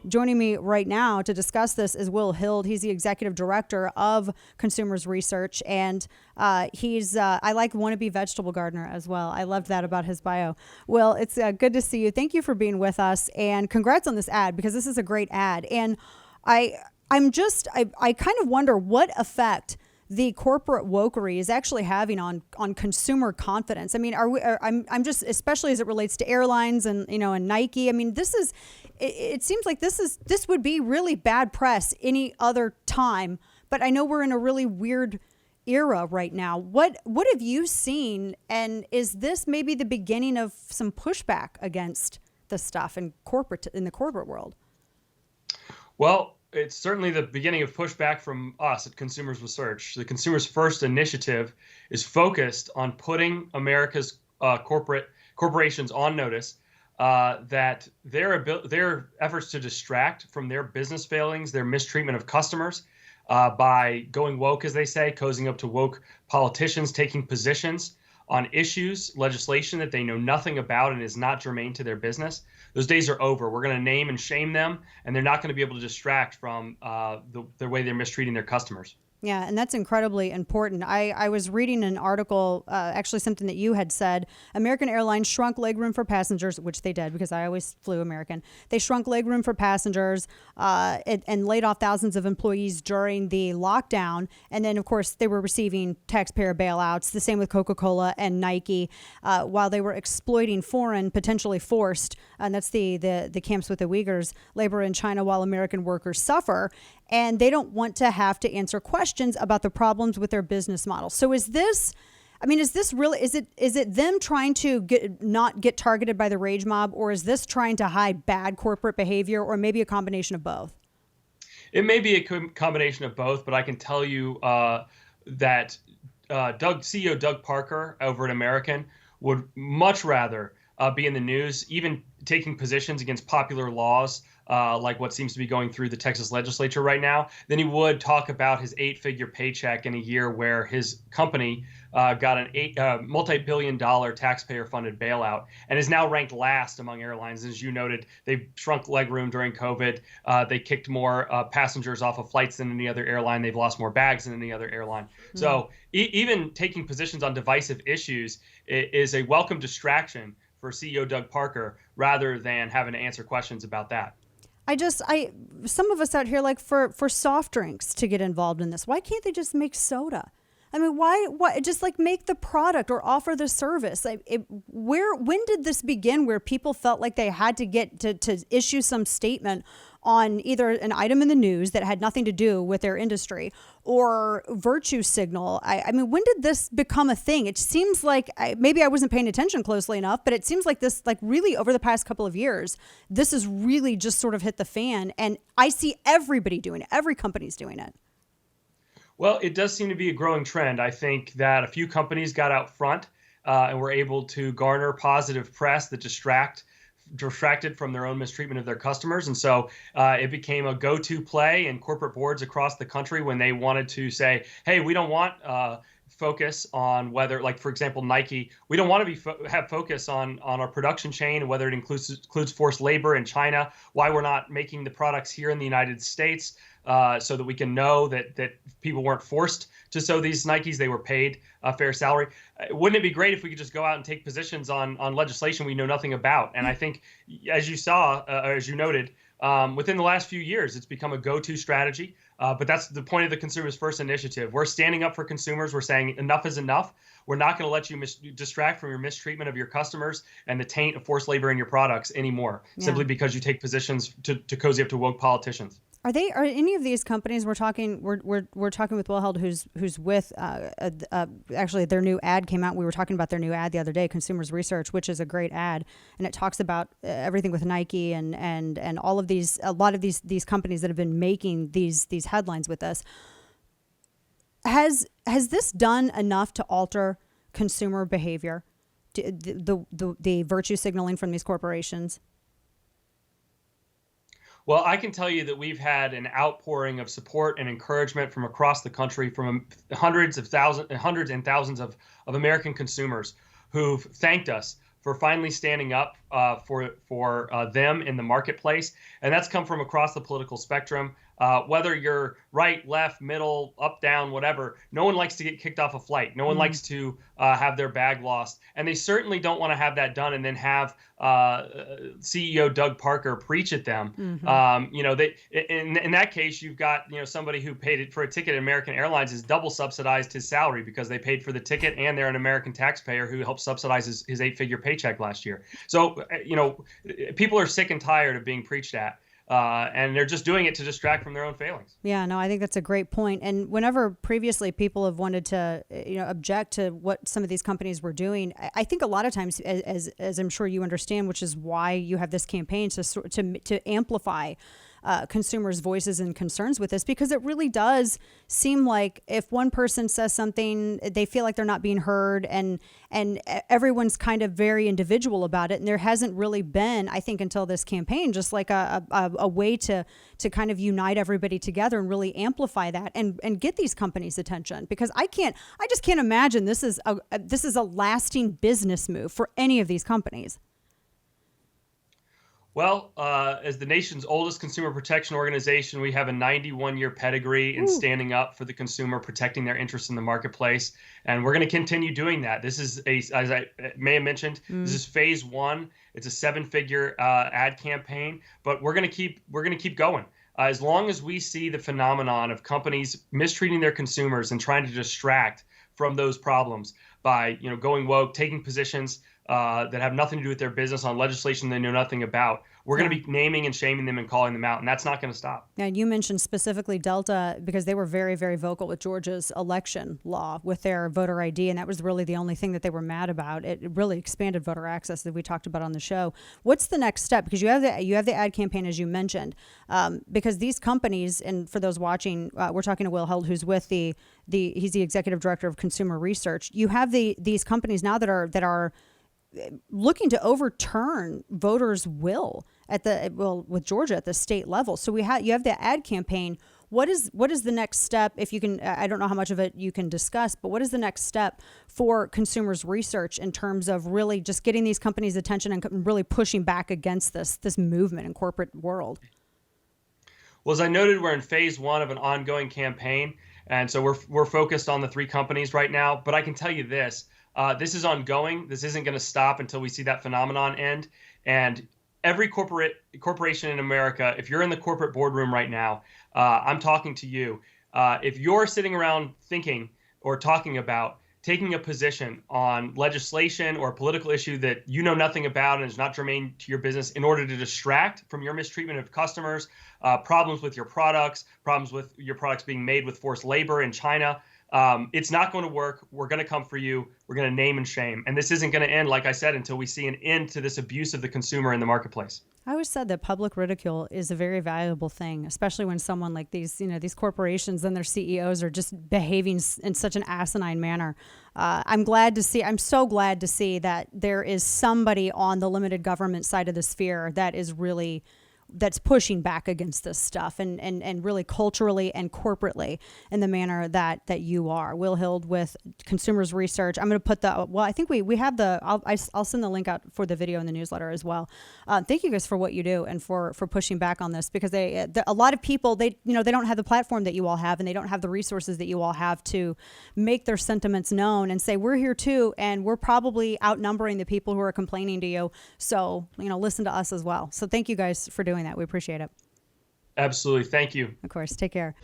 Joining me right now to discuss this is Hild. He's the executive director of Consumers Research, and he's I like wannabe vegetable gardener as well. I loved that about his bio. Will, it's good to see you. Thank you for being with us, and congrats on this ad, because this is a great ad. And I kind of wonder what effect the corporate wokery is actually having on consumer confidence. I mean, I'm just, especially as it relates to airlines and Nike. I mean, it seems like this would be really bad press any other time, but I know we're in a really weird era right now. What have you seen, and is this maybe the beginning of some pushback against the stuff in the corporate world? Well, it's certainly the beginning of pushback from us at Consumers Research. The Consumers First initiative is focused on putting America's corporations on notice that their efforts to distract from their business failings, their mistreatment of customers, by going woke, as they say, cozying up to woke politicians, taking positions on issues, legislation that they know nothing about and is not germane to their business. Those days are over. We're going to name and shame them, and they're not going to be able to distract from the way they're mistreating their customers. Yeah, and that's incredibly important. I was reading an article, actually something that you had said. American Airlines shrunk legroom for passengers, which they did because I always flew American. They shrunk legroom for passengers and laid off thousands of employees during the lockdown. And then, of course, they were receiving taxpayer bailouts. The same with Coca-Cola and Nike, while they were exploiting foreign, potentially forced, and that's the camps with the Uyghurs, labor in China while American workers suffer. And they don't want to have to answer questions about the problems with their business model. So is this really, is it them trying to not get targeted by the rage mob, or is this trying to hide bad corporate behavior, or maybe a combination of both? It may be a combination of both, but I can tell you that CEO Doug Parker over at American would much rather be in the news, even taking positions against popular laws, like what seems to be going through the Texas legislature right now, than he would talk about his 8-figure paycheck in a year where his company got an multi-billion-dollar taxpayer-funded bailout and is now ranked last among airlines. As you noted, they've shrunk legroom during COVID. They kicked more passengers off of flights than any other airline. They've lost more bags than any other airline. Mm-hmm. So even taking positions on divisive issues is a welcome distraction for CEO Doug Parker, rather than having to answer questions about that. Some of us out here, like for soft drinks to get involved in this. Why can't they just make soda? I mean, why just like make the product or offer the service? When did this begin where people felt like they had to get to issue some statement on either an item in the news that had nothing to do with their industry or virtue signal? I mean, when did this become a thing? It seems like maybe I wasn't paying attention closely enough, but it seems like this, like really over the past couple of years, this has really just sort of hit the fan. And I see everybody doing it. Every company's doing it. Well, it does seem to be a growing trend. I think that a few companies got out front and were able to garner positive press that distracted from their own mistreatment of their customers. And so it became a go-to play in corporate boards across the country when they wanted to say, hey, we don't want focus on whether, like, for example, Nike, we don't want to have focus on our production chain and whether it includes forced labor in China, why we're not making the products here in the United States so that we can know that people weren't forced to sew these Nikes, they were paid a fair salary. Wouldn't it be great if we could just go out and take positions on legislation we know nothing about? And I think, as you saw, as you noted, within the last few years, it's become a go-to strategy. But that's the point of the Consumers First initiative. We're standing up for consumers. We're saying enough is enough. We're not going to let you distract from your mistreatment of your customers and the taint of forced labor in your products anymore, simply because you take positions to cozy up to woke politicians. Are any of these companies we're talking with Hild, who's with actually their new ad came out. We were talking about their new ad the other day, Consumers Research, which is a great ad, and it talks about everything with Nike and all of a lot of these companies that have been making these headlines with us. Has this done enough to alter consumer behavior, the virtue signaling from these corporations? Well, I can tell you that we've had an outpouring of support and encouragement from across the country, from hundreds and thousands of American consumers who've thanked us for finally standing up for them in the marketplace, and that's come from across the political spectrum. Whether you're right, left, middle, up, down, whatever, no one likes to get kicked off a flight. No one likes to have their bag lost, and they certainly don't want to have that done and then have CEO Doug Parker preach at them. They in that case, you've got somebody who paid for a ticket at American Airlines is double subsidized his salary because they paid for the ticket and they're an American taxpayer who helped subsidize his 8-figure paycheck last year. So people are sick and tired of being preached at. And they're just doing it to distract from their own failings. Yeah, no, I think that's a great point. And whenever previously people have wanted to, object to what some of these companies were doing, I think a lot of times, as I'm sure you understand, which is why you have this campaign to amplify consumers' voices and concerns with this, because it really does seem like if one person says something, they feel like they're not being heard, and everyone's kind of very individual about it. And there hasn't really been, I think, until this campaign, just like a way to kind of unite everybody together and really amplify that and get these companies' attention. Because I just can't imagine this is a lasting business move for any of these companies. Well, as the nation's oldest consumer protection organization, we have a 91-year pedigree in standing up for the consumer, protecting their interests in the marketplace, and we're going to continue doing that. This is as I may have mentioned, this is phase one. It's a 7-figure ad campaign, but we're going to keep going. As long as we see the phenomenon of companies mistreating their consumers and trying to distract from those problems by going woke, taking positions that have nothing to do with their business on legislation they know nothing about, we're going to be naming and shaming them and calling them out, and that's not going to stop. And you mentioned specifically Delta because they were very, very vocal with Georgia's election law with their voter ID, and that was really the only thing that they were mad about. It really expanded voter access that we talked about on the show. What's the next step? Because you have the ad campaign, as you mentioned, because these companies, and for those watching, we're talking to Will Hild, who's with he's the executive director of consumer research. You have these companies now that are looking to overturn voters' will with Georgia at the state level. So you have the ad campaign. What is the next step? If you can, I don't know how much of it you can discuss, but what is the next step for consumers research in terms of really just getting these companies' attention and really pushing back against this movement in corporate world? Well, as I noted, we're in phase one of an ongoing campaign, and so we're focused on the 3 companies right now. But I can tell you this. This is ongoing. This isn't going to stop until we see that phenomenon end. And every corporation in America, if you're in the corporate boardroom right now, I'm talking to you. If you're sitting around thinking or talking about taking a position on legislation or a political issue that you know nothing about and is not germane to your business in order to distract from your mistreatment of customers, problems with your products, problems with your products being made with forced labor in China, it's not going to work. We're going to come for you. We're going to name and shame. And this isn't going to end, like I said, until we see an end to this abuse of the consumer in the marketplace. I always said that public ridicule is a very valuable thing, especially when someone like these corporations and their CEOs are just behaving in such an asinine manner. I'm so glad to see that there is somebody on the limited government side of the sphere that's pushing back against this stuff and really culturally and corporately in the manner that you are. Will Hild with Consumers Research. I'm going to put I think we have I'll send the link out for the video in the newsletter as well. Thank you guys for what you do and for pushing back on this, because a lot of people, they don't have the platform that you all have, and they don't have the resources that you all have to make their sentiments known and say, we're here too, and we're probably outnumbering the people who are complaining to you. So, listen to us as well. So thank you guys for doing that. We appreciate it. Absolutely. Thank you. Of course. Take care.